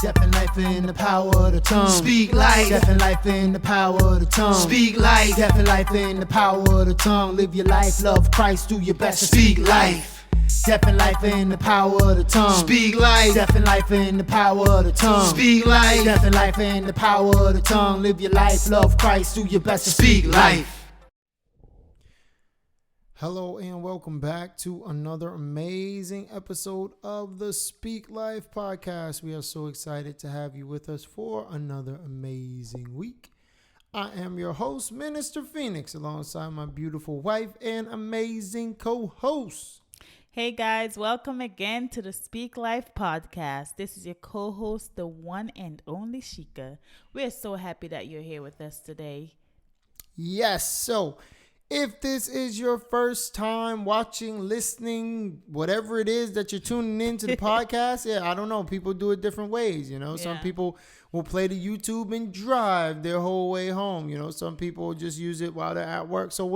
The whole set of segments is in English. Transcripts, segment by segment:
Death and life in the power of the tongue. Speak life. Death and life in the power of the tongue. Speak life. Death and life in the power of the tongue. Live your life, love Christ, do your best to Speak life. Death and life in the power of the tongue. Speak life. Death and life in the power of the tongue. Speak life. Death and life in the power of the tongue. Live your life, love Christ, do your best to Speak life. Hello and welcome back to another amazing episode of the Speak Life podcast. We are so excited to have you with us for another amazing week. I am your host, Minister Phoenix, alongside my beautiful wife and amazing co-host. Hey guys, welcome again to the Speak Life podcast. This is your co-host, the one and only Shika. We're so happy that you're here with us today. Yes, so if this is your first time watching, listening, whatever it is that you're tuning into the podcast, I don't know. People do it different ways, Some people will play the YouTube and drive their whole way home. Some people just use it while they're at work. So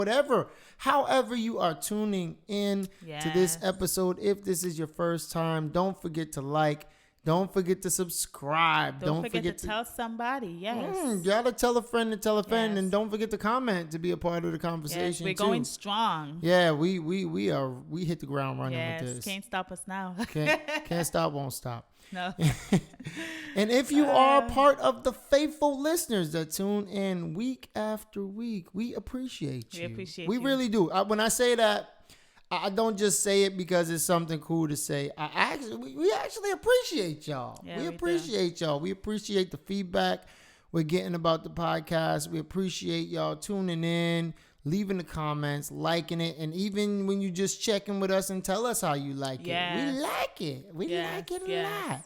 however you are tuning in to this episode, if this is your first time, don't forget to like. Don't forget to subscribe. Don't forget to tell somebody. Yes. You gotta tell a friend to tell a friend, and don't forget to comment to be a part of the conversation. Yes, we're going strong. Yeah, we hit the ground running with this. Can't stop us now. Can't stop, won't stop. No. And if you are part of the faithful listeners that tune in week after week, we appreciate you. We really do. When I say that, I don't just say it because it's something cool to say. We actually appreciate y'all. Yeah, we appreciate y'all. We appreciate the feedback we're getting about the podcast. We appreciate y'all tuning in, leaving the comments, liking it, and even when you just checking with us and tell us how you like it. We like it. We like it a lot.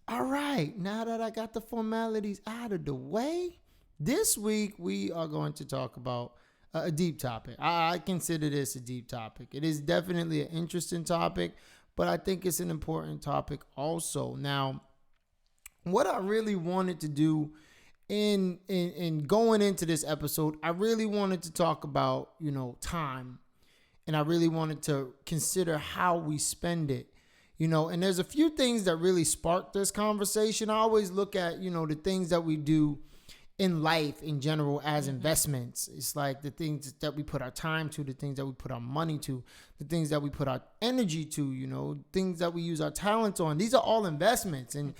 All right. Now that I got the formalities out of the way, this week we are going to talk about a deep topic. I consider this a deep topic. It is definitely an interesting topic, but I think it's an important topic also. Now, what I really wanted to do in going into this episode, I really wanted to talk about, time. And I really wanted to consider how we spend it. And there's a few things that really sparked this conversation. I always look at, the things that we do in life in general as investments. It's like the things that we put our time to, the things that we put our money to, the things that we put our energy to, things that we use our talents on. These are all investments. And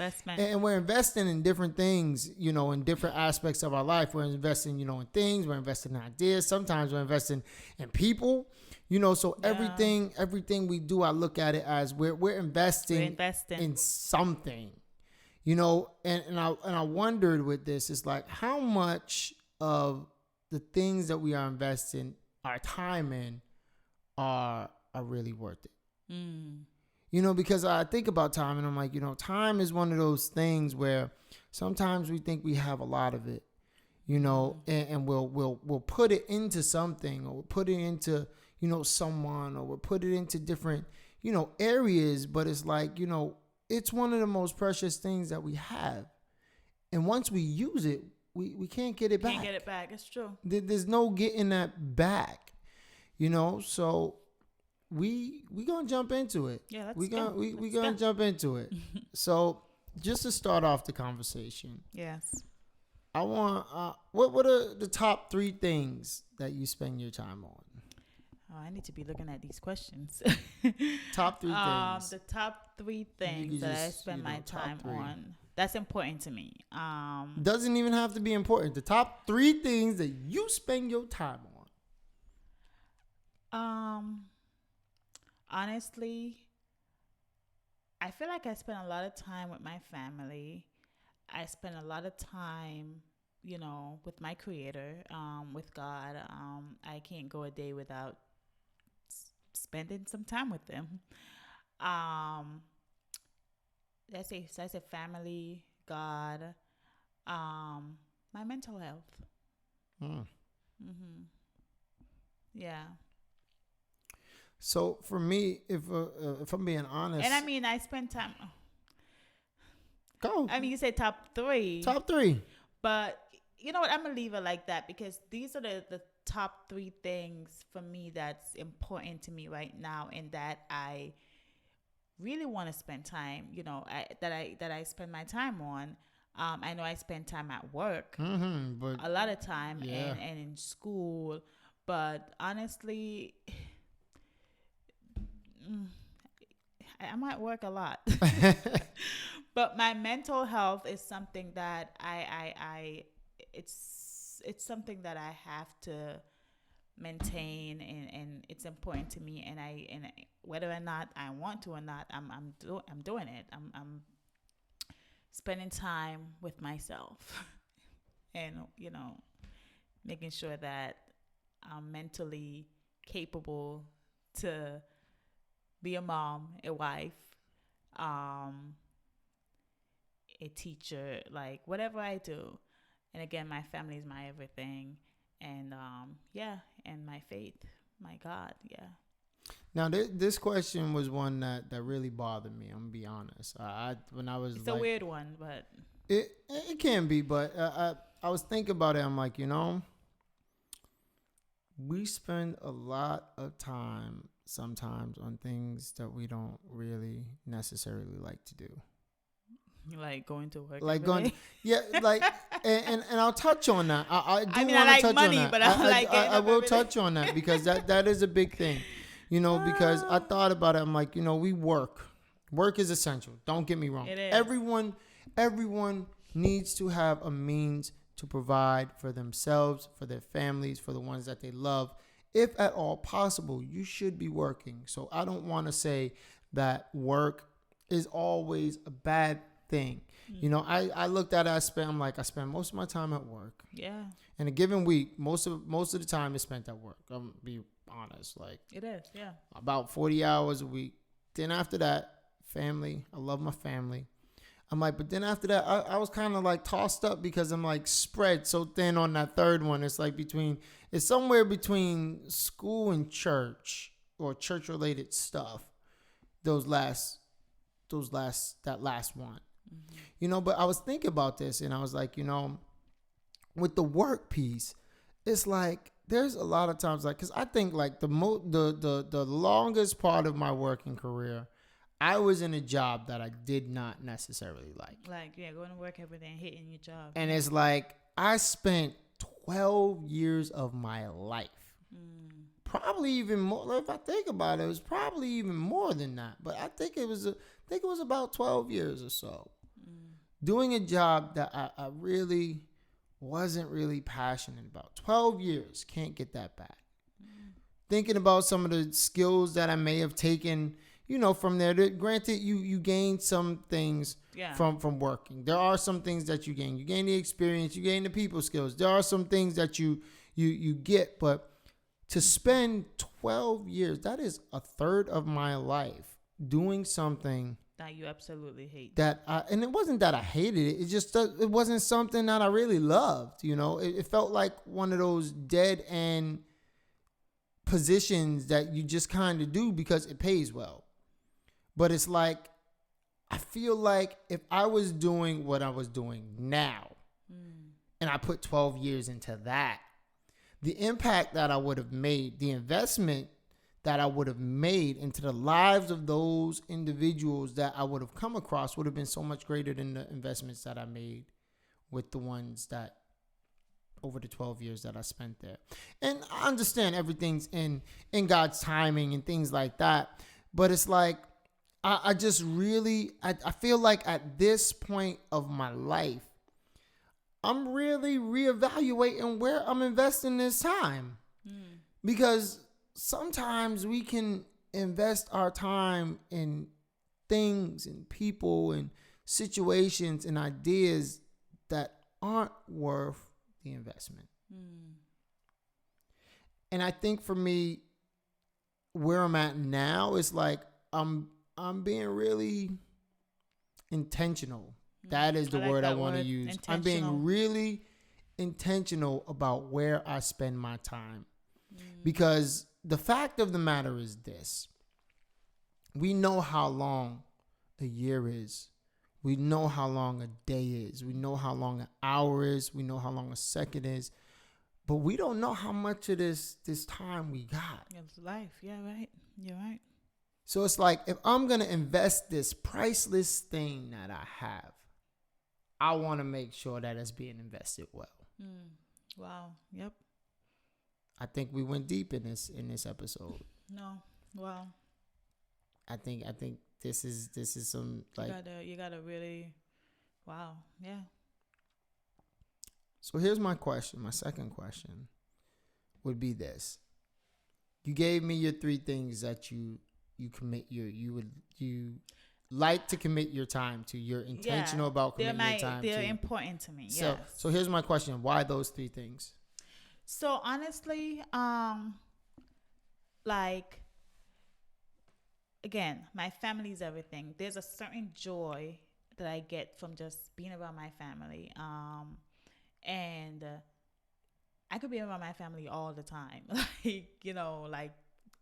we're investing in different things, in different aspects of our life. We're investing, in things, we're investing in ideas. Sometimes we're investing in people, so everything we do, I look at it as we're investing in something. And I wondered with this, it's like how much of the things that we are investing our time in are really worth it. Because I think about time and I'm like, time is one of those things where sometimes we think we have a lot of it, and we'll put it into something, or we'll put it into, someone, or we'll put it into different, areas, but it's like, it's one of the most precious things that we have. And once we use it, we can't get it back. Can't get it back. It's true. There's no getting that back, so we going to jump into it. Yeah, We're going to jump into it. So just to start off the conversation. Yes. I want, what are the top 3 things that you spend your time on? Oh, I need to be looking at these questions. Top 3 things. The top 3 things that I spend my time on. That's important to me. Doesn't even have to be important. The top 3 things that you spend your time on. Honestly, I feel like I spend a lot of time with my family. I spend a lot of time, with my Creator, with God. I can't go a day without spending some time with them. That's a family, God, my mental health. Yeah. So for me, if I'm being honest, and I mean, I spend time. Go. I mean, you say top 3. Top 3. But you know what? I'm gonna leave it like that because these are the top 3 things for me that's important to me right now, and that I really want to spend time, that I spend my time on. I know I spend time at work, But a lot of time, yeah. and in school, but honestly, I might work a lot. But my mental health is something that it's something that I have to maintain, and it's important to me, and whether or not I want to or not, I'm doing it. I'm spending time with myself, and making sure that I'm mentally capable to be a mom, a wife, a teacher, like whatever I do. And again, my family is my everything, and and my faith, my God, yeah. Now, this question was one that really bothered me. I'm gonna be honest. When I was It's a weird one, but it can be, but I was thinking about it. I'm like, we spend a lot of time sometimes on things that we don't really necessarily like to do. like going to work, Like every going, day. yeah, like, and I'll touch on that. I do I mean, want I to like touch money, on that. but I don't like getting I up will every day. touch on that because that is a big thing, because I thought about it. I'm like, we work. Work is essential. Don't get me wrong. It is. Everyone needs to have a means to provide for themselves, for their families, for the ones that they love. If at all possible, you should be working. So I don't want to say that work is always a bad thing. I looked at it, I spend most of my time at work. Yeah, In a given week, most of the time is spent at work. I'm gonna be honest, like it is. Yeah, about 40 hours a week. Then after that, family. I love my family. I'm like, but then after that, I was kind of like tossed up because I'm like spread so thin on that third one. It's like it's somewhere between school and church or church related stuff. That last one. But I was thinking about this and I was like, with the work piece, it's like there's a lot of times, like, because I think like the longest part of my working career, I was in a job that I did not necessarily like. like going to work every day and hating your job. And it's like I spent 12 years of my life. Probably even more. If I think about it, it was probably even more than that. But I think it was about 12 years or so. Doing a job that I really wasn't really passionate about. 12 years, can't get that back. Thinking about some of the skills that I may have taken, from there. Granted, you gain some things from working. There are some things that you gain. You gain the experience. You gain the people skills. There are some things that you get. But to spend 12 years, that is a third of my life doing something that you absolutely hate. and it wasn't that I hated it. It just it wasn't something that I really loved. It felt like one of those dead end positions that you just kind of do because it pays well. But it's like, I feel like if I was doing what I was doing now and I put 12 years into that, the impact that I would have made, the investment that I would have made into the lives of those individuals that I would have come across would have been so much greater than the investments that I made with the ones that over the 12 years that I spent there. And I understand everything's in God's timing and things like that. But it's like, I just really, I feel like at this point of my life, I'm really reevaluating where I'm investing this time. Because sometimes we can invest our time in things and people and situations and ideas that aren't worth the investment. And I think for me, where I'm at now is like I'm being really intentional. That is the word I want to use. I'm being really intentional about where I spend my time. Because the fact of the matter is this. We know how long a year is. We know how long a day is. We know how long an hour is. We know how long a second is. But we don't know how much of this time we got. It's life. Yeah, right. You're right. So it's like, if I'm going to invest this priceless thing that I have, I want to make sure that it's being invested well. Wow. Yep. I think we went deep in this episode. No. Wow. I think this is some like, You gotta really. Wow. Yeah. so here's my question. My second question would be this. You gave me your 3 things that you like to commit your time to. You're intentional about committing your time to. They're important to me. So, Yes. so here's my question. Why those 3 things? So honestly, like, again, my family is everything. There's a certain joy that I get from just being around my family. And I could be around my family all the time. Like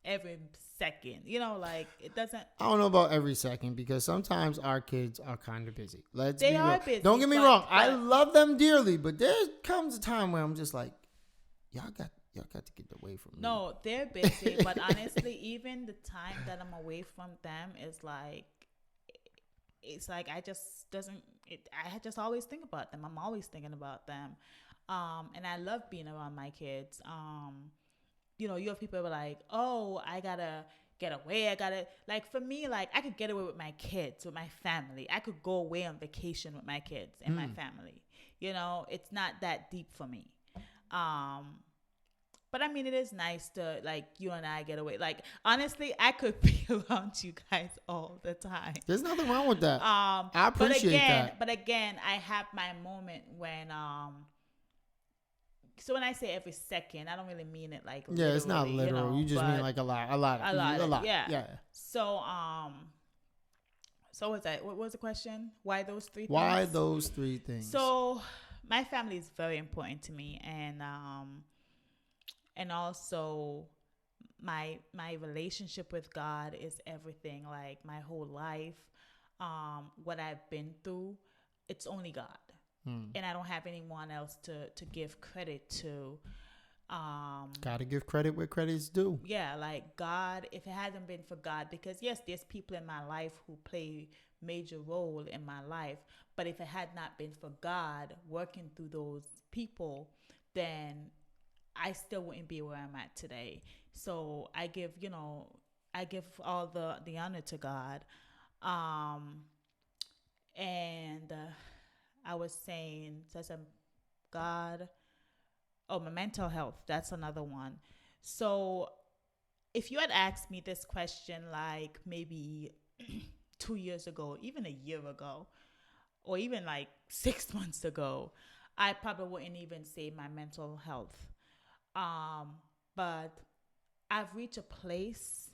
every second, like it doesn't. I don't know about every second, because sometimes our kids are kind of busy. They be are real. busy, Don't get me but- wrong. I but- love them dearly, but there comes a time where I'm just like, y'all got to get away from me. No, they're busy, but honestly, even the time that I'm away from them is like, it's like I just always think about them. I'm always thinking about them, and I love being around my kids. You have people who are like, oh, I gotta get away. Like, for me, like, I could get away with my kids, with my family. I could go away on vacation with my kids and my family. It's not that deep for me. But I mean, it is nice to, like, you and I get away. Like, honestly, I could be around you guys all the time. There's nothing wrong with that. I But appreciate that. But again, I have my moment when, so when I say every second, I don't really mean it like Yeah, it's not literally, literal. You just mean like a lot. Yeah. So, so what was the question? Why those 3 things? Why those 3 things? So my family is very important to me, and also my relationship with God is everything. Like, my whole life, what I've been through, it's only God. And I don't have anyone else to give credit to. Gotta give credit where credit's due. Yeah, like God, if it hadn't been for God, because yes, there's people in my life who play major role in my life, but if it had not been for God working through those people, then I still wouldn't be where I'm at today. So I give all the honor to God. And I was saying, God, my mental health, that's another one. So if you had asked me this question, like, maybe 2 years ago, even a year ago, or even like 6 months ago, I probably wouldn't even say my mental health. But I've reached a place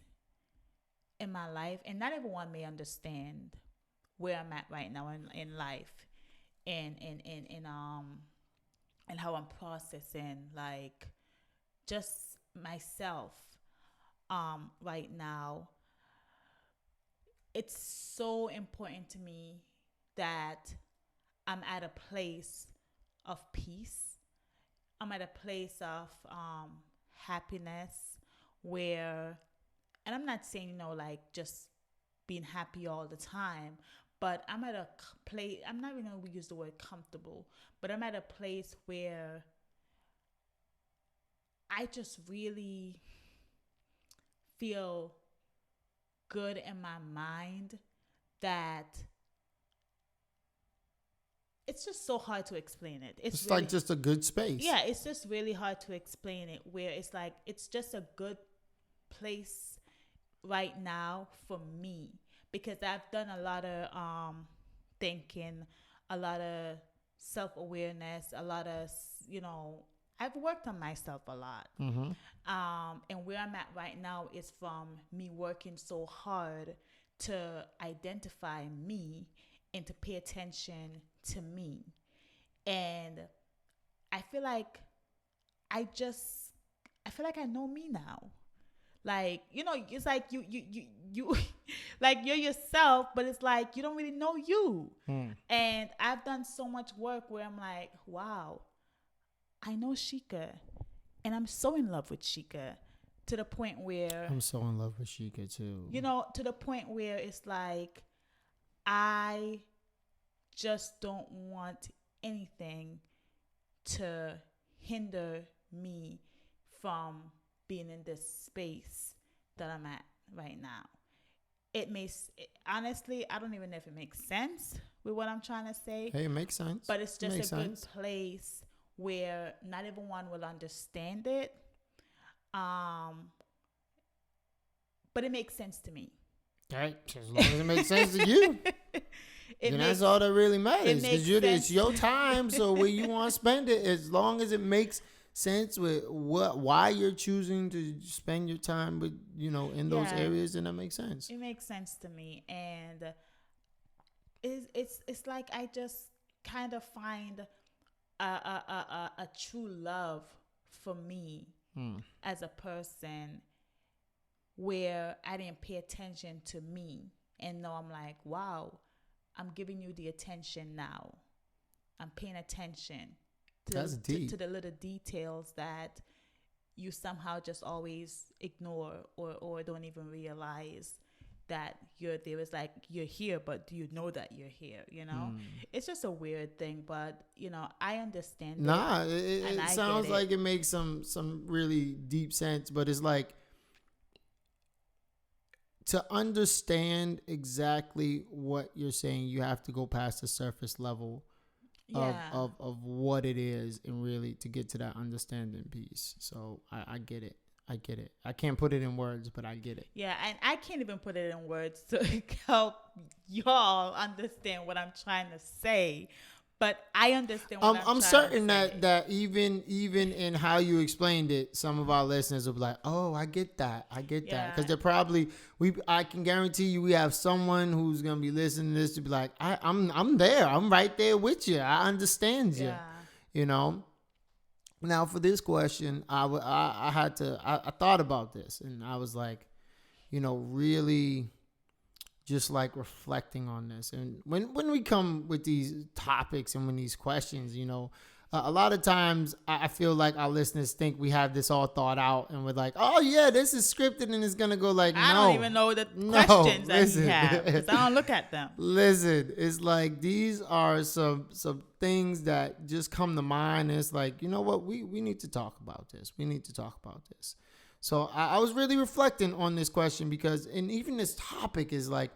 in my life, and not everyone may understand where I'm at right now in life, and how I'm processing, like, just myself right now. It's so important to me that I'm at a place of peace. I'm at a place of happiness where, and I'm not saying, like, just being happy all the time, but I'm at a place, I'm not even going to use the word comfortable, but I'm at a place where I just really feel good in my mind that it's just so hard to explain it. It's really, like just a good space. Yeah, it's just really hard to explain it, where it's like, it's just a good place right now for me, because I've done a lot of thinking, a lot of self-awareness, a lot of, I've worked on myself a lot. Mm-hmm. And where I'm at right now is from me working so hard to identify me and to pay attention to me. And I feel like I know me now. Like, it's like you like, you're yourself, but it's like you don't really know you. And I've done so much work where I'm like, wow, I know Sheikah, and I'm so in love with Sheikah, to the point where I'm so in love with Sheikah too. to the point where it's like I just don't want anything to hinder me from being in this space that I'm at right now. Honestly, I don't even know if it makes sense with what I'm trying to say. Hey, it makes sense. But it's just makes a good sense. place where not everyone will understand it. But it makes sense to me. Right, as long as it makes sense to you. And that's all that really matters. Because it's your time, so where you want to spend it, as long as it makes sense with why you're choosing to spend your time with, in those areas, then that makes sense. It makes sense to me. And it's like I just kind of find a true love for me as a person where I didn't pay attention to me. And now I'm like, wow, I'm giving you the attention now. I'm paying attention to the little details that you somehow just always ignore or don't even realize that you're there. It's like you're here, but do you know that you're here? It's just a weird thing, but I understand. Nah, it sounds like it makes some really deep sense, but it's like, to understand exactly what you're saying, you have to go past the surface level of what it is, and really to get to that understanding piece. So I get it. I can't put it in words, but I get it. Yeah, and I can't even put it in words to help y'all understand what I'm trying to say. But I understand what I'm certain that even in how you explained it, some of our listeners will be like, "Oh, I get that," because they're probably I can guarantee you we have someone who's gonna be listening to this to be like, "I'm there, I'm right there with you, I understand you," Now for this question, I thought about this, and I was like, really just like reflecting on this. And when we come with these topics and when these questions, a lot of times I feel like our listeners think we have this all thought out, and we're like, oh yeah, this is scripted and it's going to go like, I don't even know the questions that you have because I don't look at them. Listen, it's like these are some things that just come to mind. And it's like, you know what? We need to talk about this. So I was really reflecting on this question because, and even this topic is like,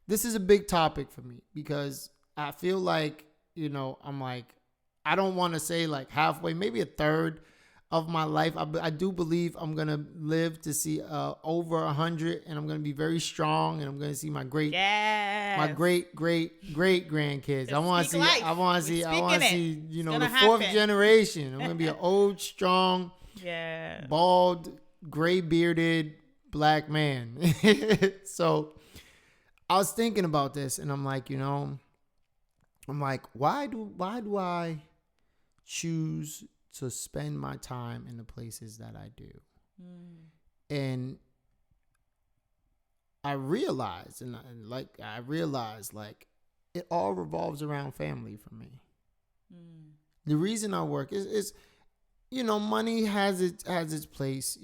this is a big topic for me because I feel like, I'm like, I don't want to say like halfway, maybe a third of my life. I do believe I'm going to live to see over 100, and I'm going to be very strong, and I'm going to see my great grandkids. I want to see, the fourth generation. I'm going to be an old, strong, bald, gray bearded black man. So I was thinking about this, and I'm like, why do I choose to spend my time in the places that I do? And I realized, it all revolves around family for me. The reason I work is money has its place.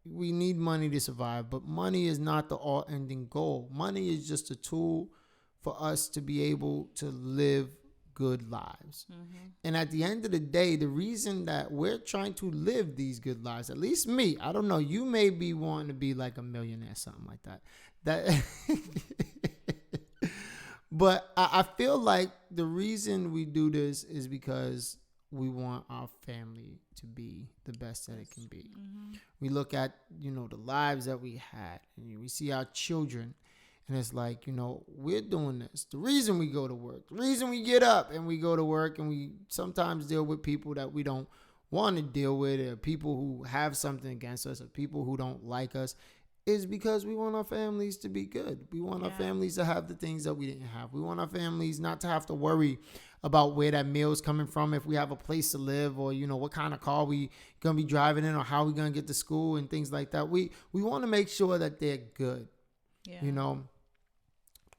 We need money to survive, but money is not the all-ending goal. Money is just a tool for us to be able to live good lives. And at the end of the day, the reason that we're trying to live these good lives, at least me, I don't know, you may be wanting to be like a millionaire, something like that. But I feel like the reason we do this is because we want our family to be the best that it can be. We look at, the lives that we had, and we see our children, and it's like, we're doing this. The reason we go to work, the reason we get up and we go to work, and we sometimes deal with people that we don't want to deal with, or people who have something against us, or people who don't like us, is because we want our families to be good. We want our families to have the things that we didn't have. We want our families not to have to worry about where that meal's coming from, if we have a place to live, or, what kind of car we going to be driving in, or how we going to get to school and things like that. We want to make sure that they're good,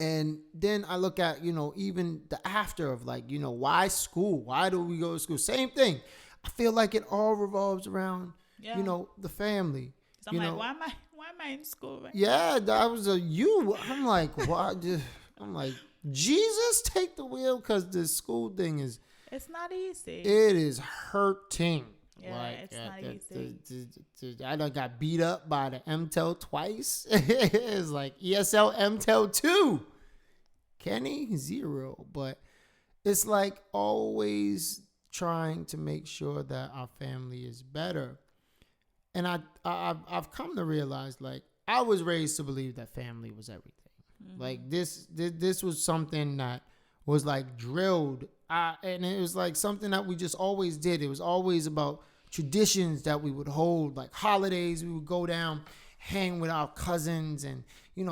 And then I look at, even the after of like, why school? Why do we go to school? Same thing. I feel like it all revolves around, the family. It's So I'm You like, know, why am I in school right yeah, that was a you. I'm like, what? I'm like, Jesus, take the wheel, because the school thing is, It's not easy. it is hurting. Yeah, Like, it's not easy. I done got beat up by the MTEL twice. It's like ESL MTEL 2. Kenny 0. But it's like always trying to make sure that our family is better. And I've come to realize, like, I was raised to believe that family was everything. Like this was something that was like drilled, and it was like something that we just always did. It was always about traditions that we would hold, like holidays. We would go down, hang with our cousins, and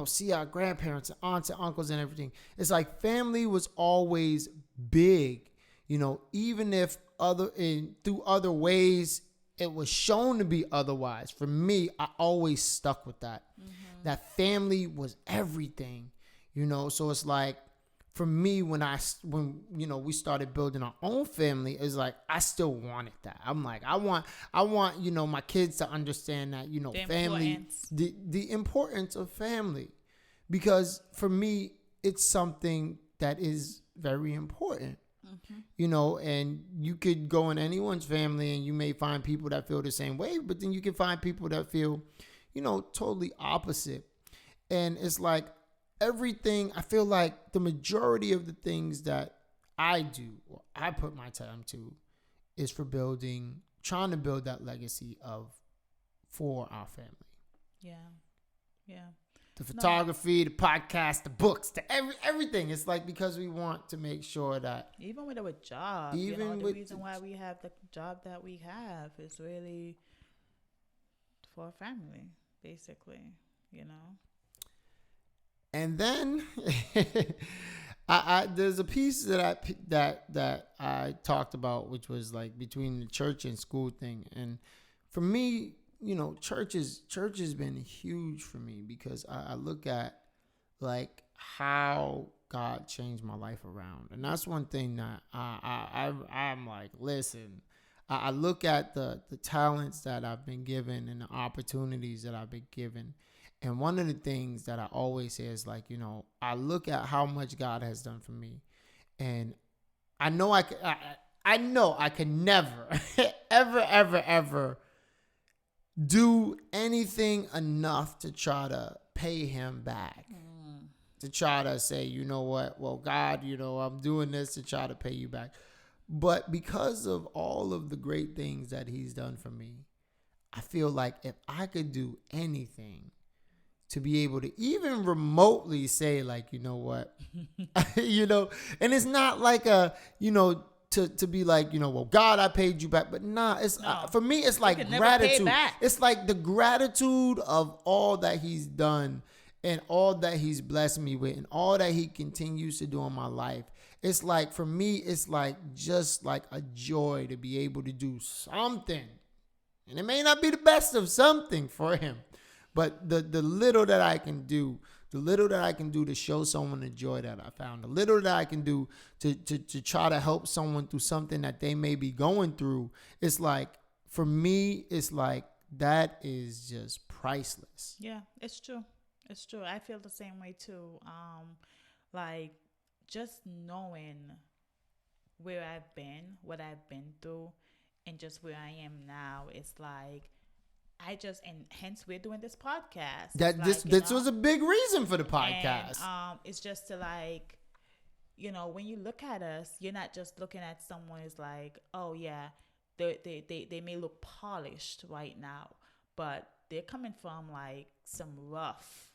see our grandparents and aunts and uncles and everything. It's like family was always big, even if through other ways it was shown to be otherwise. For me, I always stuck with that. That family was everything, So it's like, for me, when we started building our own family, it's like I still wanted that. I'm like, I want my kids to understand that The family, importance. the importance of family, because for me, it's something that is very important. And you could go in anyone's family and you may find people that feel the same way, but then you can find people that feel, totally opposite. And it's like everything, I feel like the majority of the things that I do, or I put my time to, is for trying to build that legacy for our family. Yeah. The photography, the podcast, the books, everything. It's like, because we want to make sure that Even with our job, the reason why we have the job that we have is really for family, basically, And then I there's a piece that I talked about, which was like between the church and school thing. And for me, church has been huge for me, because I look at like how God changed my life around. And that's one thing that I'm like, listen, I look at the talents that I've been given and the opportunities that I've been given. And one of the things that I always say is like, I look at how much God has done for me, and I know I can never, ever do anything enough to try to pay him back. To try to say, you know what, well, God, I'm doing this to try to pay you back. But because of all of the great things that he's done for me, I feel like if I could do anything to be able to even remotely say, like, you know what, and it's not like to be like, well, God, I paid you back. But nah, it's for me, it's like gratitude. It's like the gratitude of all that he's done and all that he's blessed me with and all that he continues to do in my life. It's like, for me, it's like just like a joy to be able to do something. And it may not be the best of something for him, but the little that I can do, to show someone the joy that I found, the little that I can do to try to help someone through something that they may be going through, it's like, for me, it's like, that is just priceless. Yeah, it's true. I feel the same way too. Like, just knowing where I've been, what I've been through, and just where I am now, it's like, and hence we're doing this podcast. This was a big reason for the podcast. And, it's just to, like, when you look at us, you're not just looking at someone as like, oh yeah, they may look polished right now, but they're coming from like some rough,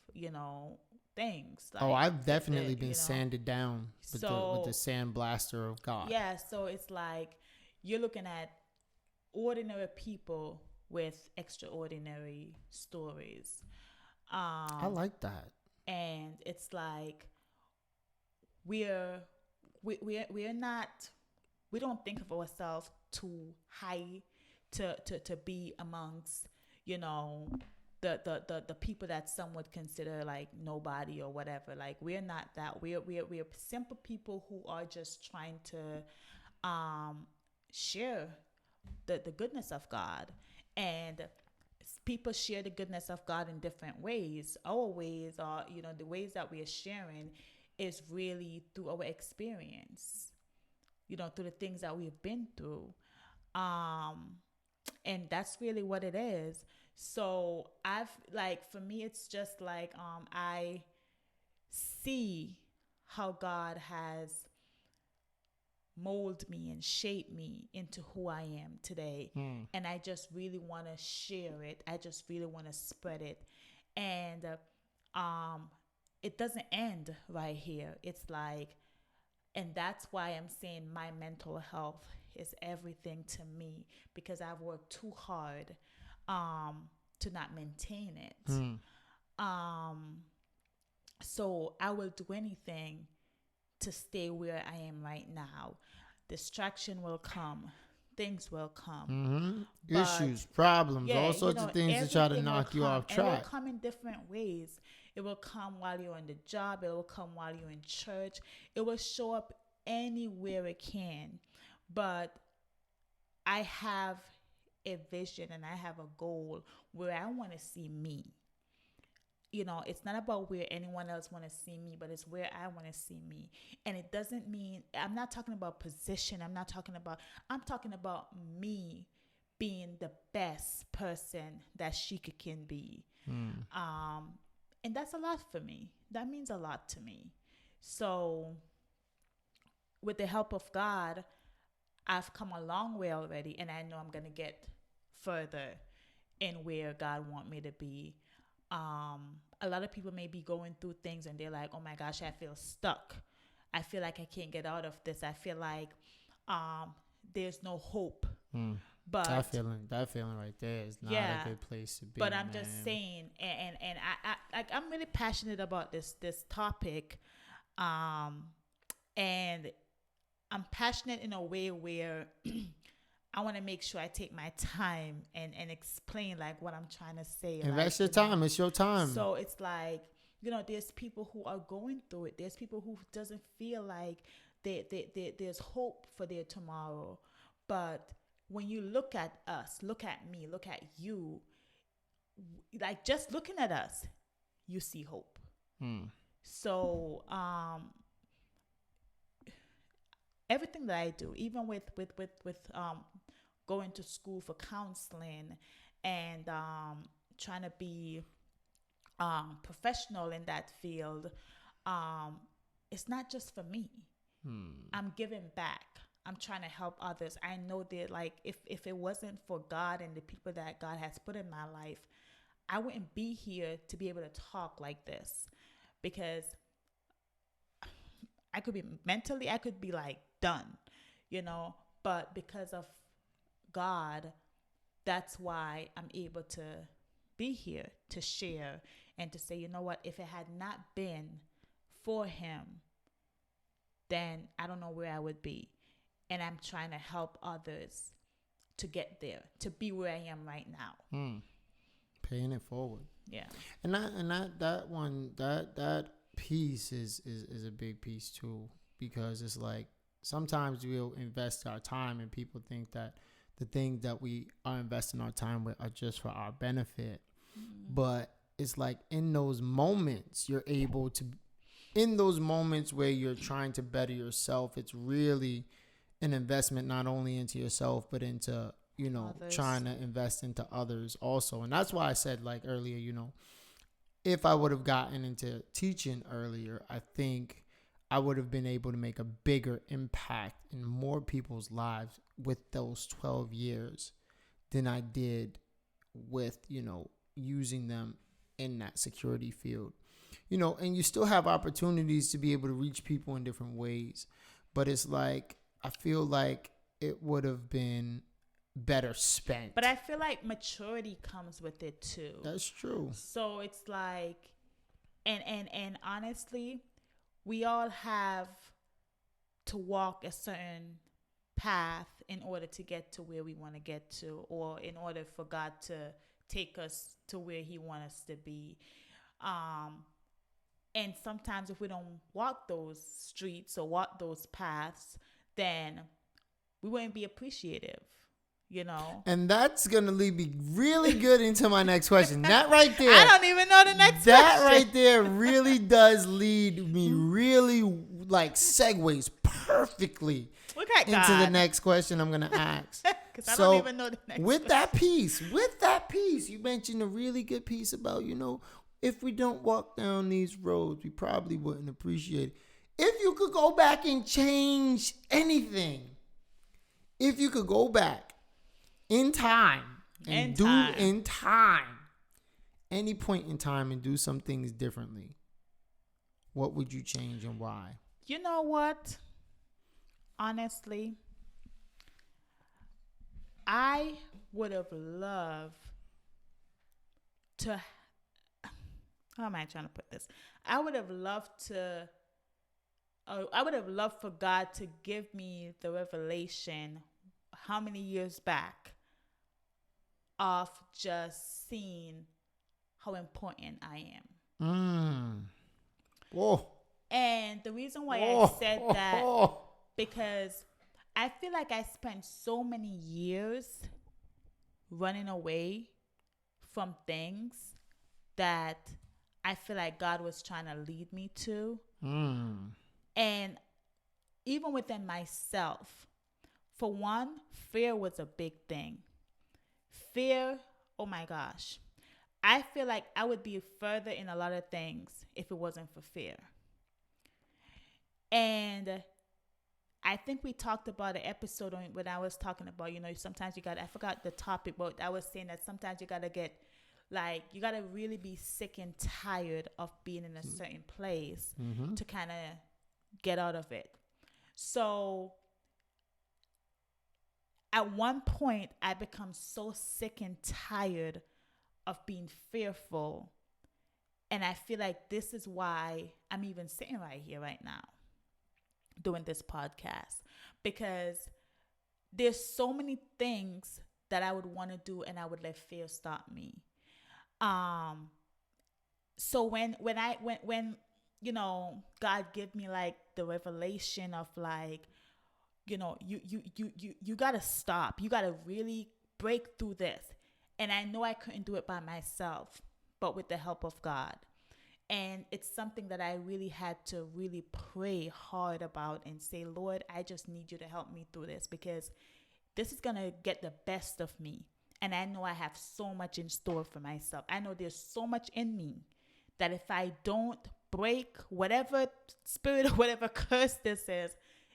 things. Like, I've definitely been sanded down with the sandblaster of God. Yeah, so it's like you're looking at ordinary people with extraordinary stories. I like that. And it's like we don't think of ourselves too high to be amongst, the people that some would consider like nobody or whatever. Like, we're not that. We're simple people who are just trying to share the goodness of God. And people share the goodness of God in different ways. Our ways are, the ways that we are sharing is really through our experience, through the things that we've been through. And that's really what it is. So for me, it's just like, I see how God has molded me and shaped me into who I am today. And I just really want to share it. I just really want to spread it. And it doesn't end right here. It's like, and that's why I'm saying my mental health is everything to me, because I've worked too hard to not maintain it. So I will do anything to stay where I am right now. Distraction will come. Things will come. Issues, problems, all sorts of things to try to knock you off track. And it will come in different ways. It will come while you're on the job. It will come while you're in church. It will show up anywhere it can. But I have a vision and I have a goal where I want to see me. It's not about where anyone else want to see me, but it's where I want to see me. And it doesn't mean, I'm not talking about position. I'm talking about me being the best person that Sheikah can be. And that's a lot for me. That means a lot to me. So with the help of God, I've come a long way already, and I know I'm going to get further in where God want me to be. A lot of people may be going through things and they're like, oh my gosh, I feel stuck. I feel like I can't get out of this. I feel like there's no hope. But that feeling right there is not a good place to be. But I'm just saying, and I'm really passionate about this topic, and I'm passionate in a way where I want to make sure I take my time and explain like what I'm trying to say. Invest your time. It's your time. So it's like, there's people who are going through it. There's people who doesn't feel like there's hope for their tomorrow. But when you look at us, look at me, look at you, like just looking at us, you see hope. So everything that I do, even with going to school for counseling and trying to be professional in that field, it's not just for me. I'm giving back. I'm trying to help others. I know that like if it wasn't for God and the people that God has put in my life, I wouldn't be here to be able to talk like this, because I could be like done, but because of God, that's why I'm able to be here to share and to say, you know what, if it had not been for him, then I don't know where I would be. And I'm trying to help others to get there, to be where I am right now. Paying it forward. Yeah. And that piece is a big piece too, because it's like sometimes we'll invest our time and people think that the things that we are investing our time with are just for our benefit. But it's like in those moments where you're trying to better yourself, it's really an investment not only into yourself but into others. Trying to invest into others also. And that's why I said like earlier, if I would have gotten into teaching earlier, I think I would have been able to make a bigger impact in more people's lives with those 12 years than I did with using them in that security field. And you still have opportunities to be able to reach people in different ways, but it's like I feel like it would have been better spent. But I feel like maturity comes with it too. That's true. So it's like, and honestly, we all have to walk a certain path in order to get to where we want to get to, or in order for God to take us to where he wants us to be. And sometimes if we don't walk those streets or walk those paths, then we wouldn't be appreciative. you know. And that's gonna lead me really good into my next question. That right there. I don't even know the next That question. right there really does lead me really like segues perfectly Look at into God. the next question I'm gonna ask. Because I don't even know the next with that piece, you mentioned a really good piece about, if we don't walk down these roads, we probably wouldn't appreciate it. If you could go back and change anything, if you could go back in time and any point in time and do some things differently, what would you change and why? You know what? Honestly, I would have loved to. How am I trying to put this? I would have loved for God to give me the revelation how many years back of just seeing how important I am. Whoa. And the reason why I said that, because I feel like I spent so many years running away from things that I feel like God was trying to lead me to. And even within myself, for one, fear was a big thing. Fear, oh my gosh. I feel like I would be further in a lot of things if it wasn't for fear. And I think we talked about an episode when I was talking about, sometimes I forgot the topic, but I was saying that sometimes you got to get, you got to really be sick and tired of being in a certain place to kind of get out of it. So at one point, I become so sick and tired of being fearful. And I feel like this is why I'm even sitting right here right now doing this podcast, because there's so many things that I would want to do and I would let fear stop me. So when God gave me the revelation of you gotta stop, you gotta really break through this. And I know I couldn't do it by myself, but with the help of God. And it's something that I really had to really pray hard about and say, Lord, I just need you to help me through this, because this is going to get the best of me. And I know I have so much in store for myself. I know there's so much in me that if I don't break whatever spirit or whatever curse this is,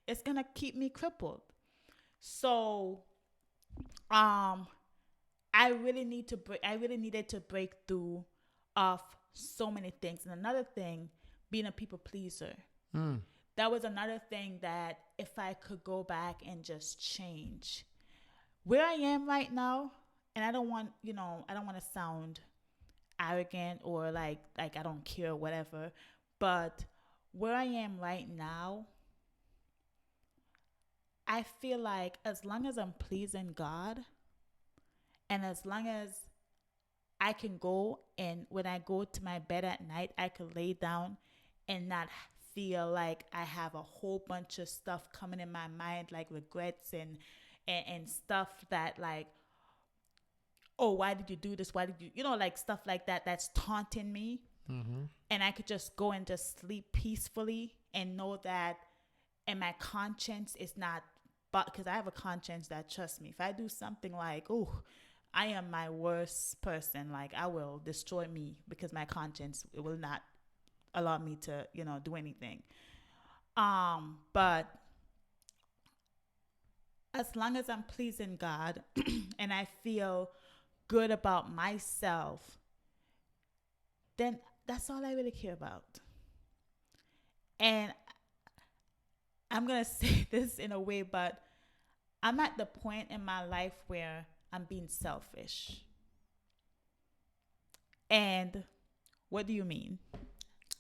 it's going to keep me crippled. So, I really needed to break through of so many things. And another thing, being a people pleaser. That was another thing that if I could go back and just change where I am right now, and I don't want to sound arrogant or like I don't care or whatever, but where I am right now, I feel like as long as I'm pleasing God, and as long as I can go, and when I go to my bed at night, I could lay down and not feel like I have a whole bunch of stuff coming in my mind, like regrets and stuff that oh, why did you do this? Why did you, stuff like that that's taunting me. And I could just go and just sleep peacefully and know that, and my conscience is not, because I have a conscience that trusts me. If I do something I am my worst person, I will destroy me, because my conscience, it will not allow me to, do anything. But as long as I'm pleasing God and I feel good about myself, then that's all I really care about. And I'm going to say this in a way, but I'm at the point in my life where I'm being selfish. And what do you mean?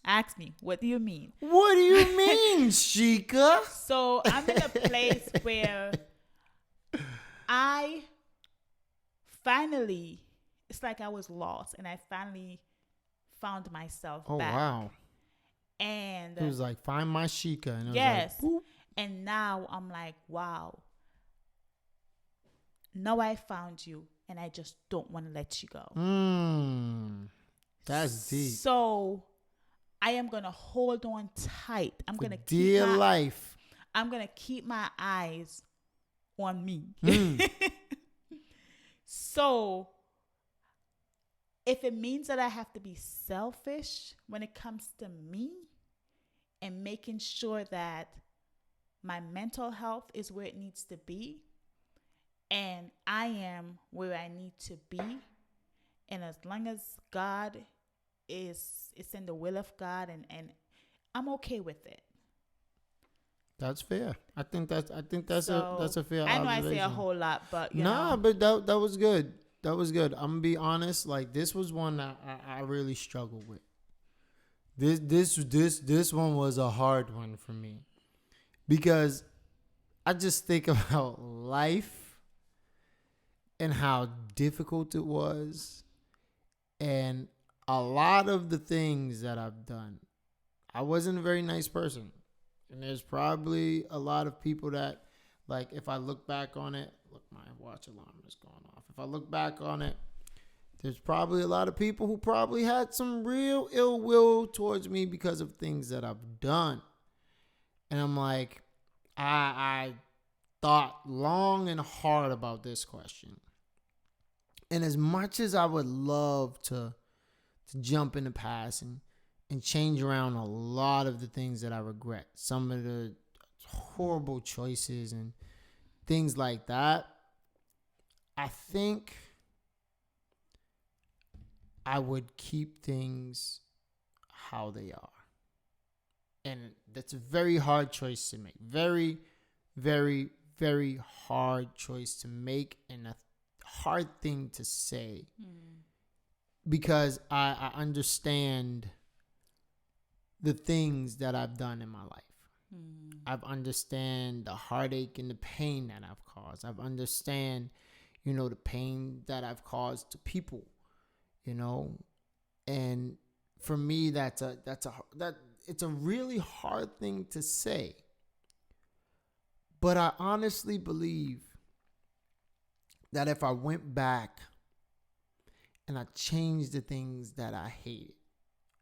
Ask me, what do you mean? What do you mean, Sheikah? So I'm in a place where I finally, it's like I was lost, and I finally found myself back. Oh, wow. And it was like, find my Sheikah. And yes. Boop. And now I'm like, wow. now I found you and I just don't want to let you go. That's deep. So I am going to hold on tight. I'm going to Dear life. I'm going to keep my eyes on me. So if it means that I have to be selfish when it comes to me and making sure that my mental health is where it needs to be and I am where I need to be, and as long as God it's in the will of God, and I'm okay with it. That's fair. I think that's So, a fair I know observation. I say a whole lot, but you Nah, know. but that was good. That was good. I'm gonna be honest. Like, this was one that I really struggled with. This one was a hard one for me, because I just think about life and how difficult it was, and a lot of the things that I've done. I wasn't a very nice person, and there's probably a lot of people that, like, if I look back on it, look, my watch alarm is going off. If I look back on it, there's probably a lot of people who probably had some real ill will towards me because of things that I've done. And I'm like, I thought long and hard about this question. And as much as I would love to jump in the past and change around a lot of the things that I regret, some of the horrible choices and things like that, I think I would keep things how they are. And that's a very hard choice to make. Very, very, very hard choice to make, and a hard thing to say. Because I understand the things that I've done in my life. I've understand the heartache and the pain that I've caused. I've understand, the pain that I've caused to people, and for me, it's a really hard thing to say. But I honestly believe that if I went back and I changed the things that I hated,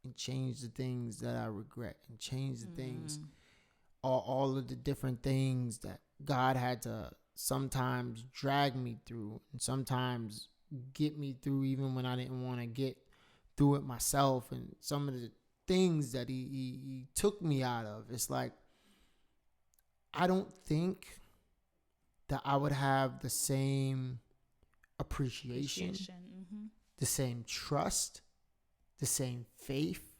and changed the things that I regret, and changed the things, all of the different things that God had to sometimes drag me through, and sometimes get me through even when I didn't want to get through it myself, and some of the things that he took me out of, it's like, I don't think that I would have the same appreciation. The same trust, the same faith,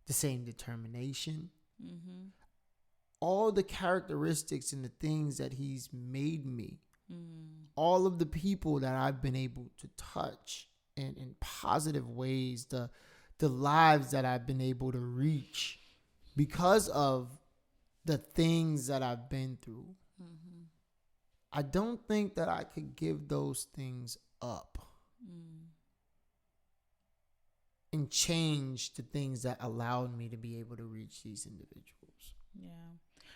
the same determination. All the characteristics and the things that he's made me, all of the people that I've been able to touch in positive ways, the lives that I've been able to reach because of the things that I've been through. I don't think that I could give those things up and change the things that allowed me to be able to reach these individuals. Yeah.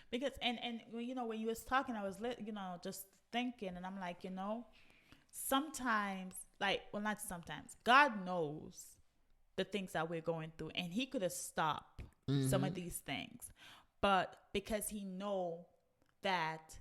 Because, and when you was talking, I was, just thinking, and I'm like, sometimes, not sometimes, God knows the things that we're going through, and he could have stopped some of these things. But because he know that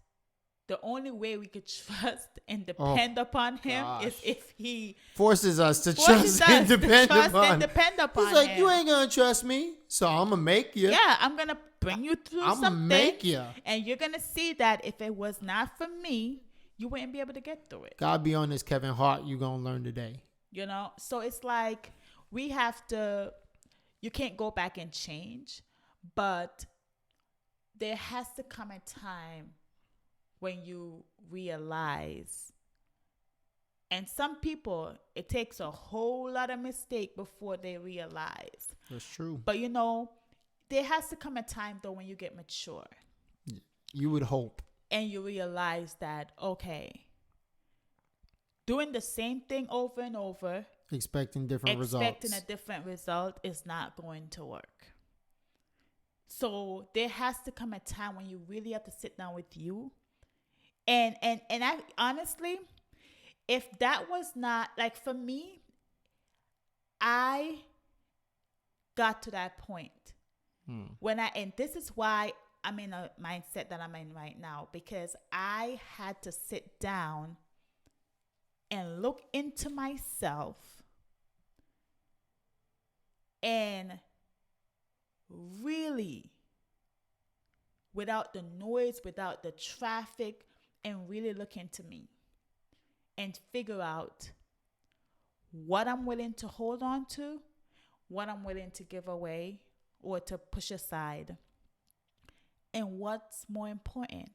the only way we could trust and depend upon him is if he forces us to trust and depend upon him. He's like, him. You ain't going to trust me, so I'm going to make you. Yeah, I'm going to bring you through something. I'm going to make you. And you're going to see that if it was not for me, you wouldn't be able to get through it. God be on this, Kevin Hart, you going to learn today. So it's like we have to, you can't go back and change, but there has to come a time when you realize, and some people, it takes a whole lot of mistake before they realize. That's true. But there has to come a time though when you get mature. You would hope. And you realize that, okay, doing the same thing over and over, expecting a different result is not going to work. So there has to come a time when you really have to sit down with you. And I honestly, if that was not, like, for me, I got to that point and this is why I'm in a mindset that I'm in right now, because I had to sit down and look into myself and really, without the noise, without the traffic, and really look into me and figure out what I'm willing to hold on to, what I'm willing to give away or to push aside, and what's more important,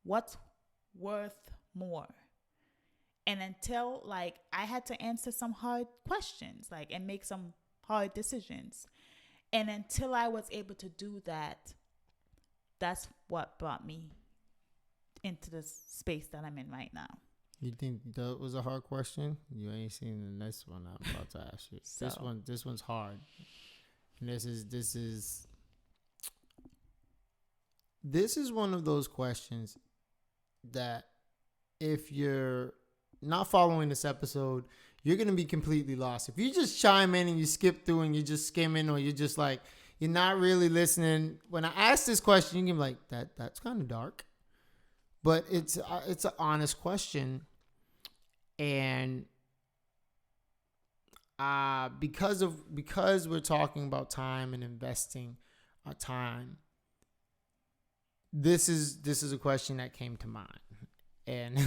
what's worth more. And until, like, I had to answer some hard questions, like, and make some hard decisions. And until I was able to do that, that's what brought me into the space that I'm in right now. You think that was a hard question? You ain't seen the next one I'm about to ask you. So, This one's hard. And this is one of those questions that if you're not following this episode, you're going to be completely lost. If you just chime in and you skip through and you're just skimming, or you're just like, you're not really listening. When I ask this question, you can be like, that's kind of dark. But it's an honest question. And because we're talking about time and investing our time, this is a question that came to mind. And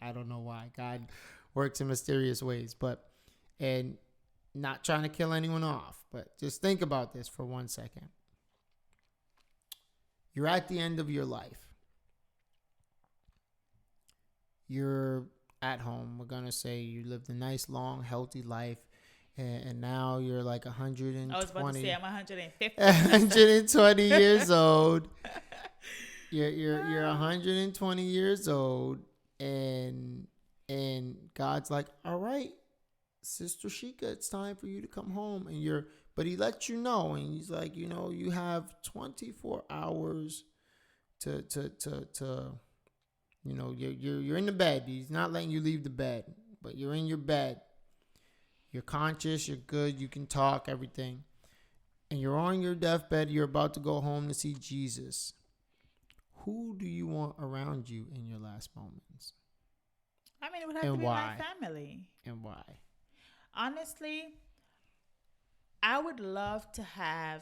I don't know why. God works in mysterious ways, and not trying to kill anyone off, but just think about this for 1 second. You're at the end of your life. You're at home. We're going to say you lived a nice, long, healthy life, and now you're like 120. I was about to say I'm 150. 120 years old. You're 120 years old, and God's like, all right, Sister Sheikah, it's time for you to come home. But he lets you know, and he's like, you have 24 hours to you're in the bed. He's not letting you leave the bed, but you're in your bed. You're conscious, you're good, you can talk, everything. And you're on your deathbed, you're about to go home to see Jesus. Who do you want around you in your last moments? I mean, it would have to be my family. And why? Honestly, I would love to have,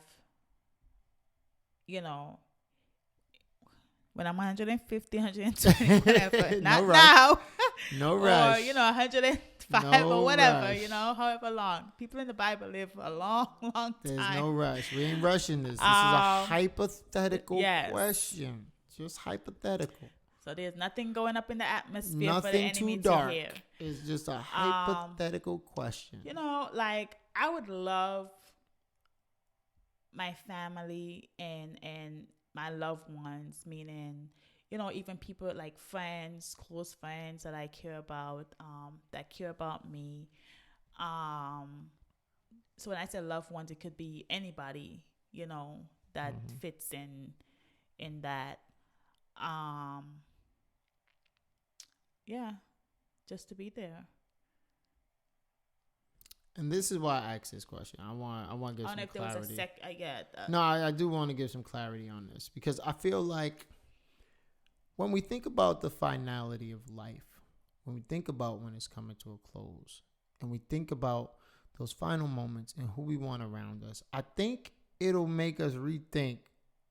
when I'm 150, 120, whatever. Not now. No rush. Or, 105 or whatever, however long. People in the Bible live a long, long time. There's no rush. We ain't rushing this. This is a hypothetical question. Just hypothetical. So there's nothing going up in the atmosphere nothing for the enemy too dark. to hear. It's just a hypothetical question. Like, I would love my family and my loved ones, meaning, even people like friends, close friends that I care about, that care about me. So when I say loved ones, it could be anybody, that fits in that. Just to be there. And this is why I asked this question. I want to give some clarity. No, I do want to give some clarity on this, because I feel like when we think about the finality of life, when we think about when it's coming to a close, and we think about those final moments and who we want around us, I think it'll make us rethink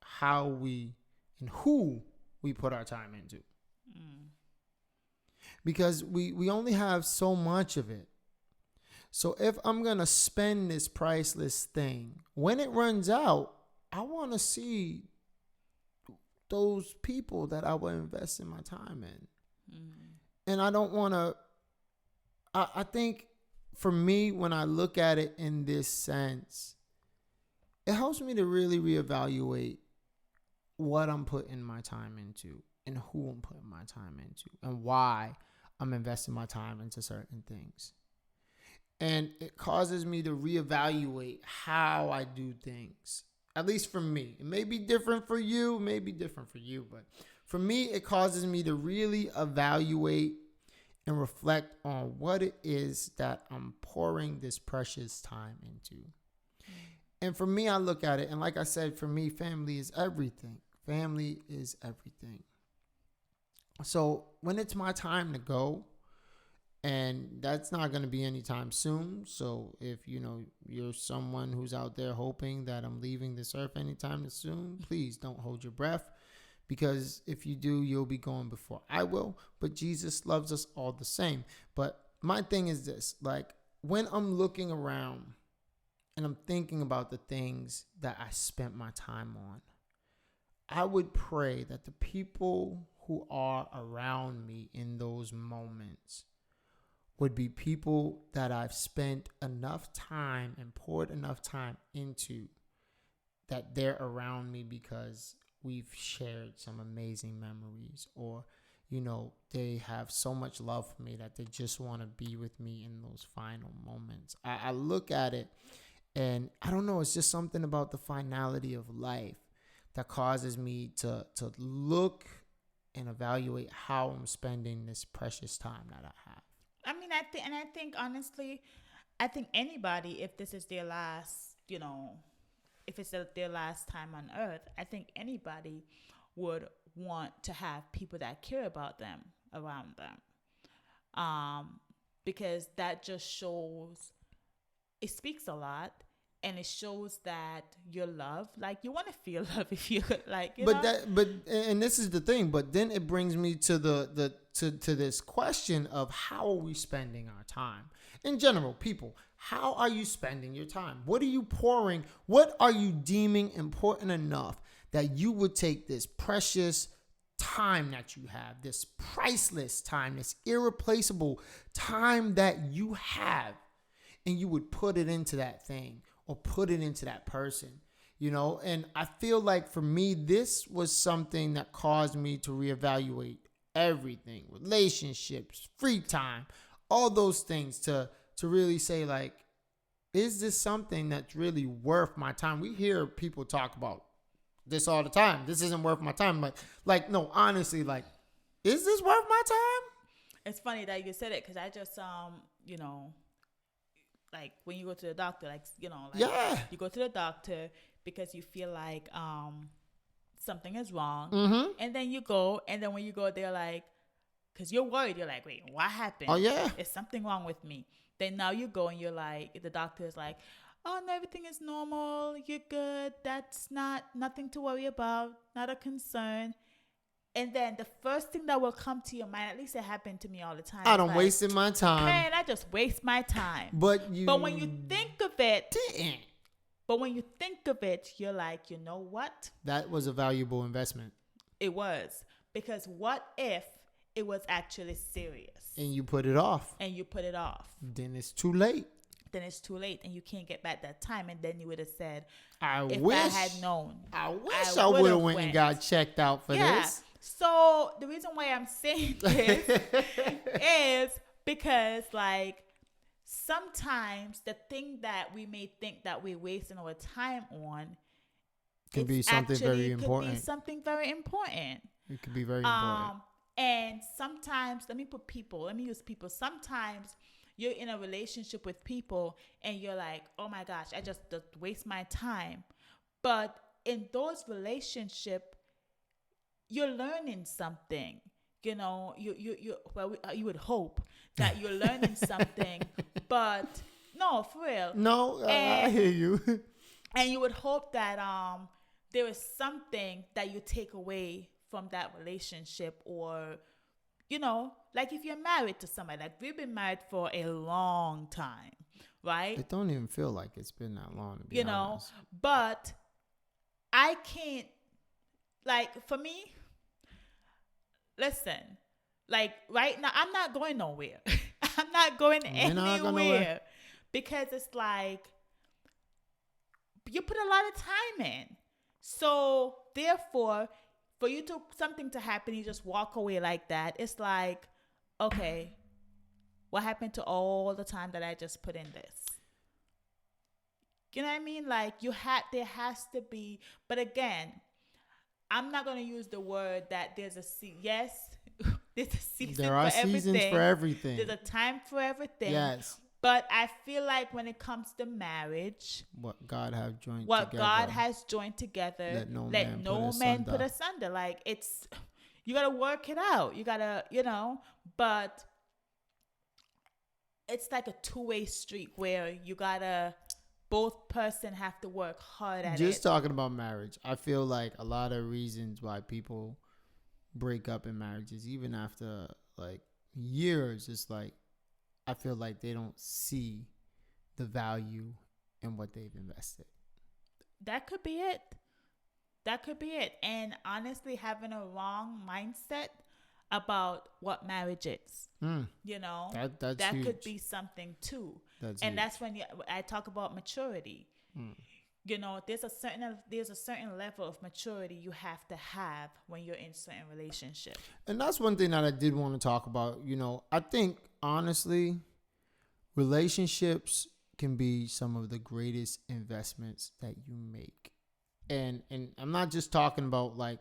how we and who we put our time into. Because we only have so much of it. So if I'm going to spend this priceless thing, when it runs out, I want to see those people that I will invest in my time in. And I don't want to, I think for me, when I look at it in this sense, it helps me to really reevaluate what I'm putting my time into and who I'm putting my time into and why I'm investing my time into certain things. And it causes me to reevaluate how I do things, at least for me. It may be different for you, but for me, it causes me to really evaluate and reflect on what it is that I'm pouring this precious time into. And for me, I look at it, and like I said, for me, family is everything. Family is everything. So when it's my time to go, and that's not going to be anytime soon. So if you're someone who's out there hoping that I'm leaving this earth anytime soon, please don't hold your breath, because if you do, you'll be going before I will. But Jesus loves us all the same. But my thing is this, like when I'm looking around and I'm thinking about the things that I spent my time on, I would pray that the people who are around me in those moments would be people that I've spent enough time and poured enough time into, that they're around me because we've shared some amazing memories, or, they have so much love for me that they just want to be with me in those final moments. I look at it and I don't know, it's just something about the finality of life that causes me to look and evaluate how I'm spending this precious time that I have. I mean, I think honestly, I think anybody, if this is their last, if it's their last time on earth, I think anybody would want to have people that care about them around them. Because that just shows, it speaks a lot. And it shows that you're loved. Like, you want to feel love if you like. And this is the thing. But then it brings me to to this question of how are we spending our time in general? People, how are you spending your time? What are you pouring? What are you deeming important enough that you would take this precious time that you have, this priceless time, this irreplaceable time that you have, and you would put it into that thing? Or put it into that person, and I feel like for me, this was something that caused me to reevaluate everything, relationships, free time, all those things, to really say, like, is this something that's really worth my time? We hear people talk about this all the time. This isn't worth my time. Like, no, honestly, like, is this worth my time? It's funny that you said it, because I just, like when you go to the doctor, you go to the doctor because you feel like something is wrong, and then you go, and then when you go, they're like, because you're worried, you're like, wait, what happened? Oh yeah, is something wrong with me? Then now you go and you're like, the doctor is like, oh no, everything is normal, you're good, that's nothing to worry about, not a concern. And then the first thing that will come to your mind, at least it happened to me all the time. I don't wasted my time. Man, I just waste my time. But when you think of it, didn't. But when you think of it, you're like, you know what? That was a valuable investment. It was. Because what if it was actually serious? And you put it off. Then it's too late. And you can't get back that time. And then you would have said, I wish I had known. I wish I would have went and got checked out for this. So the reason why I'm saying this is because, like, sometimes the thing that we may think that we're wasting our time on can be something very important. It could be very important. And sometimes, let me use people. Sometimes you're in a relationship with people and you're like, oh my gosh, I just waste my time. But in those relationships, you're learning something. You would hope that you're learning something, but no, for real. No, I hear you. And you would hope that there is something that you take away from that relationship, or, like if you're married to somebody, like we've been married for a long time, right? It don't even feel like it's been that long, to be honest. But I can't, like, for me, listen, like right now, I'm not going nowhere. I'm not going anywhere, because it's like you put a lot of time in. So therefore, for you to something to happen, you just walk away like that. It's like, okay, what happened to all the time that I just put in this? You know what I mean? Like there has to be, but again, I'm not gonna use the word that there's a yes, there's a season There are for everything. seasons for everything. There's a time for everything. Yes. But I feel like when it comes to marriage, What God have joined what together. God has joined together, Let no let man put asunder. Like, it's, you gotta work it out. You gotta, but it's like a two-way street where you gotta, both person have to work hard at Just it. talking about marriage, I feel like a lot of reasons why people break up in marriages, even after like years, it's like I feel like they don't see the value in what they've invested. That could be it. That could be it. And honestly, having a wrong mindset about what marriage is, That's that huge. could be something too. That's And huge. that's when I talk about maturity. There's a certain level of maturity you have to have when you're in certain relationship. And that's one thing that I did want to talk about. I think honestly, relationships can be some of the greatest investments that you make. And I'm not just talking about like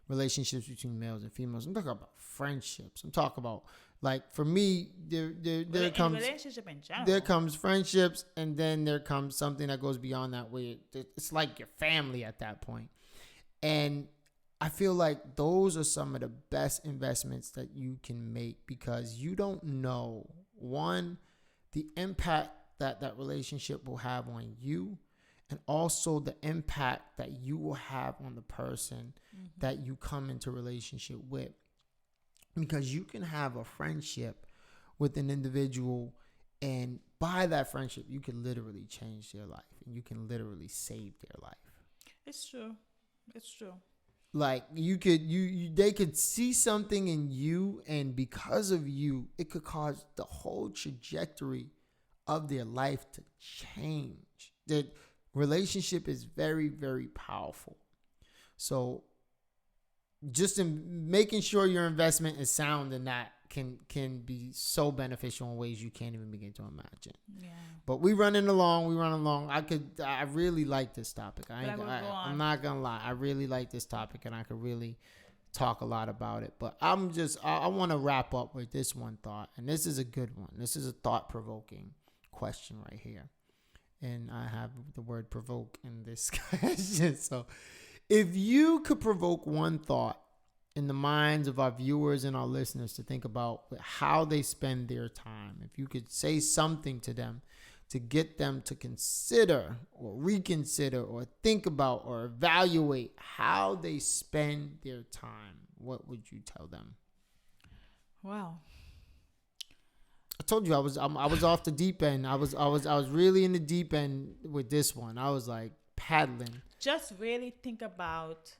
relationships between males and females. I'm talking about friendships. I'm talking about, like, for me, there comes relationship in general. there comes friendships, and then there comes something that goes beyond that, where it's like your family at that point. And I feel like those are some of the best investments that you can make, because you don't know, one, the impact that relationship will have on you, and also the impact that you will have on the person that you come into relationship with. Because you can have a friendship with an individual, and by that friendship, you can literally change their life, and you can literally save their life. It's true. It's true. Like, they could see something in you, and because of you, it could cause the whole trajectory of their life to change. That relationship is very, very powerful. So just in making sure your investment is sound, and that can be so beneficial in ways you can't even begin to imagine. Yeah. But we running along. I really like this topic. I'm not gonna lie. I really like this topic, and I could really talk a lot about it. But I want to wrap up with this one thought, and this is a good one. This is a thought-provoking question right here, and I have the word provoke in this question. So, if you could provoke one thought in the minds of our viewers and our listeners to think about how they spend their time, if you could say something to them to get them to consider or reconsider or think about or evaluate how they spend their time, what would you tell them? Wow. I told you I was off the deep end. I was really in the deep end with this one. I was like paddling. Just really think about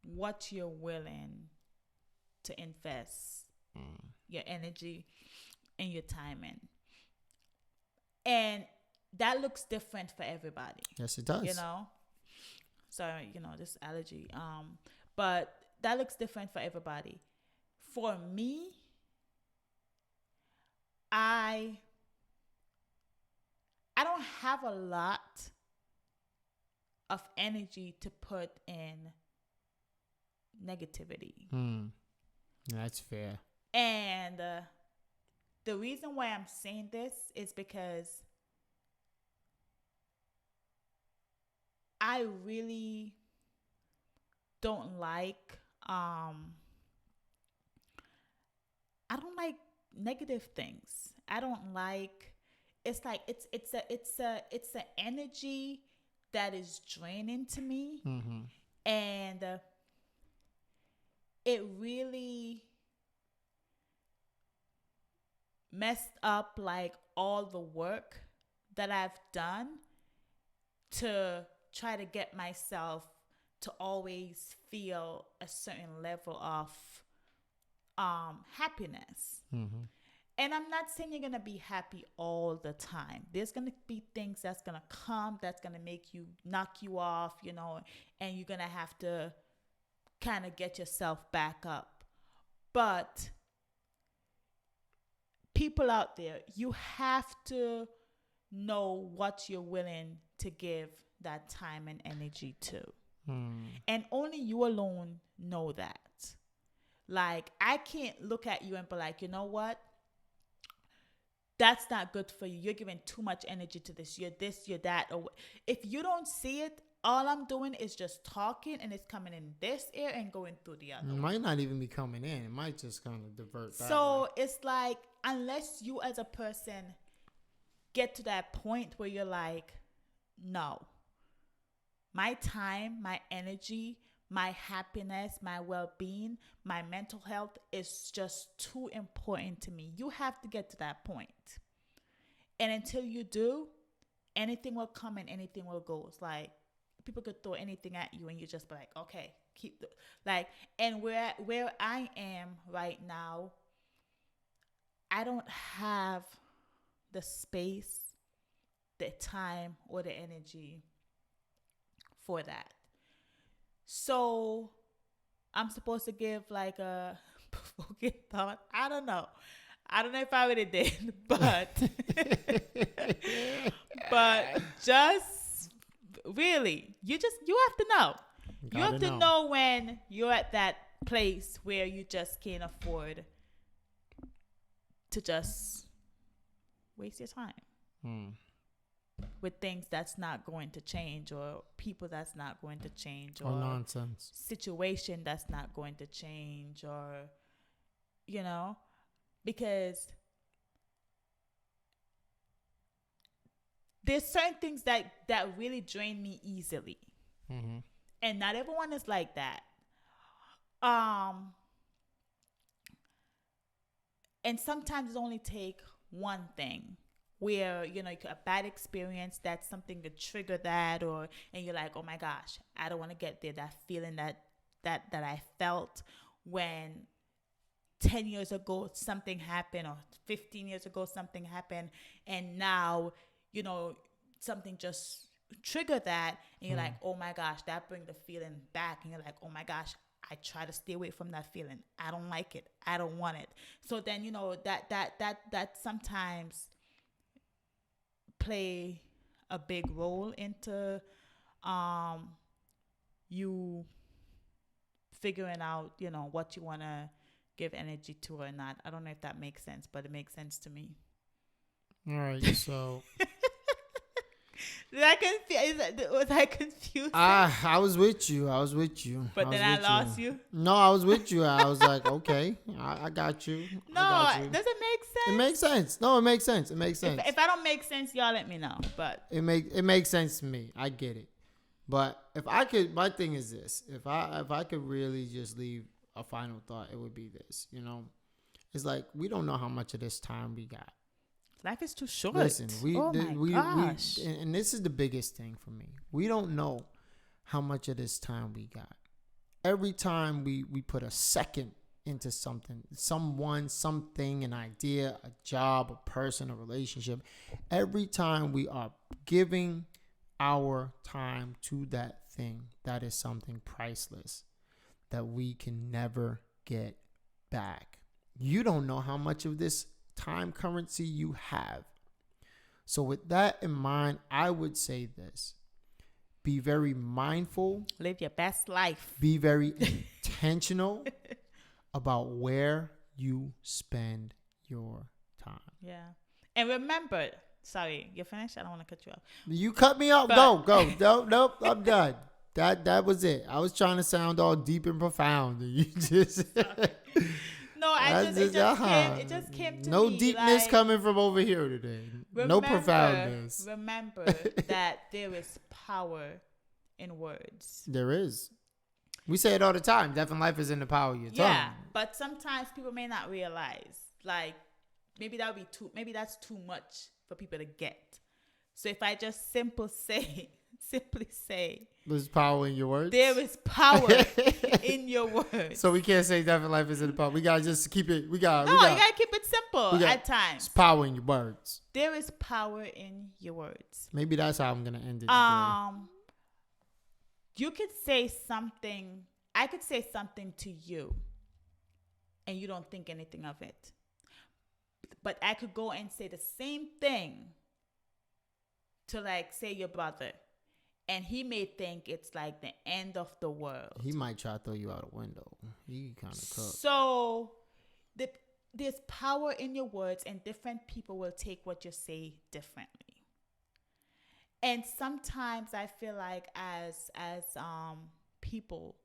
what you're willing to invest your energy and your time in. And that looks different for everybody. Yes, it does. Sorry, this allergy. But that looks different for everybody. For me, I don't have a lot of energy to put in negativity. That's fair. And the reason why I'm saying this is because I really don't like I don't like negative things. I don't like, it's like it's a energy that is draining to me. And it really messed up like all the work that I've done to try to get myself to always feel a certain level of happiness. And I'm not saying you're going to be happy all the time. There's going to be things that's going to come that's going to knock you off, and you're going to have to kind of get yourself back up. But people out there, you have to know what you're willing to give that time and energy to. And only you alone know that. Like, I can't look at you and be like, you know what? That's not good for you. You're giving too much energy to this. You're this, you're that. Or if you don't see it, all I'm doing is just talking, and it's coming in this ear and going through the other. It might not even be coming in. It might just kind of divert that So way. it's like, unless you as a person get to that point where you're like, no, my time, my energy, my happiness, my well-being, my mental health is just too important to me. You have to get to that point. And until you do, anything will come and anything will go. It's like, people could throw anything at you and you just be like, okay, and where I am right now, I don't have the space, the time, or the energy for that. So I'm supposed to give like a provoking thought. I don't know if I already did, but but just really, you have to know. You have to know when you're at that place where you just can't afford to just waste your time with things that's not going to change, or people that's not going to change, or nonsense situation that's not going to change, or because there's certain things that really drain me easily. And not everyone is like that. And sometimes it only take one thing where, a bad experience, that's something to trigger that, and you're like, oh my gosh, I don't want to get there. That feeling that I felt when 10 years ago something happened, or 15 years ago something happened, and now, something just triggered that, and you're like, oh my gosh, that brings the feeling back, and you're like, oh my gosh, I try to stay away from that feeling. I don't like it. I don't want it. So then, that sometimes play a big role into you figuring out, what you want to give energy to or not. I don't know if that makes sense, but it makes sense to me. All right, so was I confused? I was with you. But then I lost you. No, I was with you. I was like, okay, I got you. No, does it make sense? It makes sense. No, it makes sense. It makes sense. If I don't make sense, y'all let me know. But it makes sense to me. I get it. But if I could, my thing is this: if I could really just leave a final thought, it would be this. It's like, we don't know how much of this time we got. Life is too short. Listen, gosh. And this is the biggest thing for me. We don't know how much of this time we got. Every time we put a second into something, someone, something, an idea, a job, a person, a relationship, every time we are giving our time to that thing, that is something priceless that we can never get back. You don't know how much of this time currency you have. So with that in mind, I would say this: be very mindful, live your best life, be very intentional about where you spend your time. Yeah. And remember, sorry, you're finished? I don't want to cut you off. You cut me off. Go. Nope, I'm done. That was it. I was trying to sound all deep and profound, and you just No, it just came to me. No deepness like, coming from over here today. No profoundness. Remember that there is power in words. There is. We say it all the time. Death and life is in the power of your tongue. Yeah, but sometimes people may not realize. Like, maybe that's too much for people to get. So if I just simply say, there's power in your words. There is power in your words. So we can't say death and life is in the power. We gotta just keep it. You gotta keep it simple at times. It's power in your words. There is power in your words. Maybe that's how I'm gonna end it today. You could say something. I could say something to you, and you don't think anything of it. But I could go and say the same thing to, like, say, your brother, and he may think it's like the end of the world. He might try to throw you out a window. He kind of cooked. So there's power in your words, and different people will take what you say differently. And sometimes I feel like as people,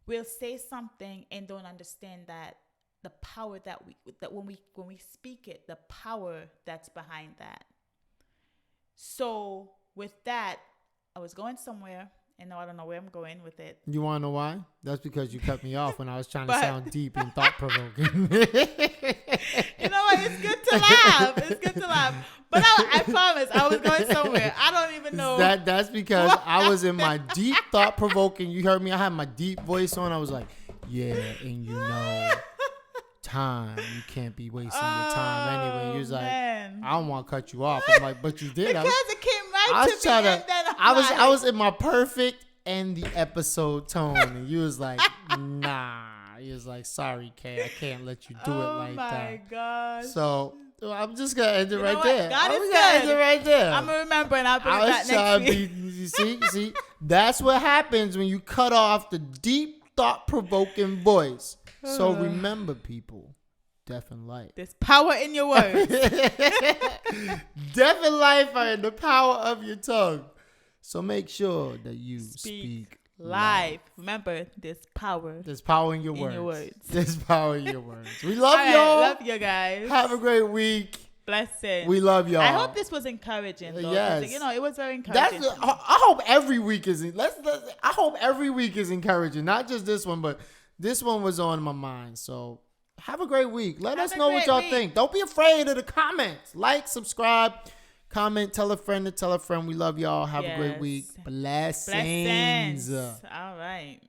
we'll say something and don't understand that the power that when we speak it, the power that's behind that. So with that, I was going somewhere, and now I don't know where I'm going with it. You want to know why? That's because you cut me off when I was trying to sound deep and thought-provoking. You know what? It's good to laugh. It's good to laugh. But I promise, I was going somewhere. I don't even know. That's because I was in my deep thought-provoking. You heard me? I had my deep voice on. I was like, yeah, and you know, time. You can't be wasting your time anyway. You was like, man. I don't want to cut you off. I'm like, but you did. Because it came right I to was me. trying And to. then I was in my perfect end the episode tone, and you was like, nah. You was like, sorry, Kay, I can't let you do it like that. Oh my gosh. So I'm just gonna end it You know right what? there. God I'm is gonna end good. it right there. I'm gonna remember, and I'll bring it I back was trying next to week. be. See, that's what happens when you cut off the deep, thought-provoking voice. So remember, people, death and life. There's power in your words. Death and life are in the power of your tongue. So make sure that you speak Live. Remember, there's power. There's power in your In words. your words. There's power in your words. We love All right, y'all. love you guys. Have a great week. Blessings. We love y'all. I hope this was encouraging. Though, 'cause, Yes. you know, it was very encouraging. I hope every week is. I hope every week is encouraging. Not just this one, but this one was on my mind. So have a great week. Let us Have a know what great y'all week. think. Don't be afraid of the comments. Like, subscribe, comment, tell a friend to tell a friend. We love y'all. Have a great Yes. week. Blessings. Blessings. All right.